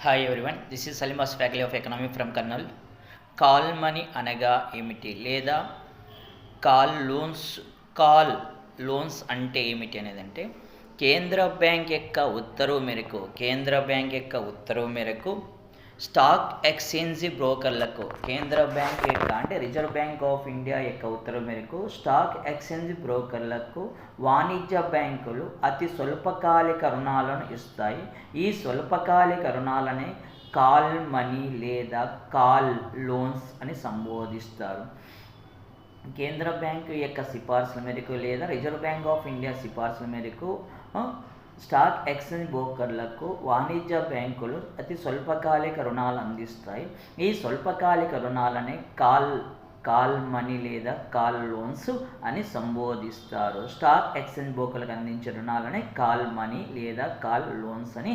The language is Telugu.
Hi everyone, this is Salima's faculty of economy from Kurnool. Call money అనగా ఏమిటి, లేదా కాల్ లోన్స్ అంటే ఏమిటి అనేదంటే, కేంద్ర బ్యాంక్ యొక్క ఉత్తర్వు మేరకు స్టాక్ ఎక్స్చేంజ్ బ్రోకర్లకు, కేంద్ర బ్యాంక్ యొక్క అంటే రిజర్వ్ బ్యాంక్ ఆఫ్ ఇండియా యొక్క ఉత్తర్వు మేరకు స్టాక్ ఎక్స్చేంజ్ బ్రోకర్లకు వాణిజ్య బ్యాంకులు అతి స్వల్పకాలిక రుణాలను ఇస్తాయి. ఈ స్వల్పకాలిక రుణాలనే కాల్ మనీ లేదా కాల్ లోన్స్ అని సంబోధిస్తారు. కేంద్ర బ్యాంకు యొక్క సిఫార్సుల మేరకు లేదా రిజర్వ్ బ్యాంక్ ఆఫ్ ఇండియా సిఫార్సుల మేరకు స్టాక్ ఎక్స్చేంజ్ బ్రోకర్లకు వాణిజ్య బ్యాంకులు అతి స్వల్పకాలిక రుణాలు అందిస్తాయి. ఈ స్వల్పకాలిక రుణాలనే కాల్ మనీ లేదా కాల్ లోన్స్ అని సంబోధిస్తారు. స్టాక్ ఎక్స్చేంజ్ బ్రోకర్లకు అందించే రుణాలనే కాల్ మనీ లేదా కాల్ లోన్స్ అని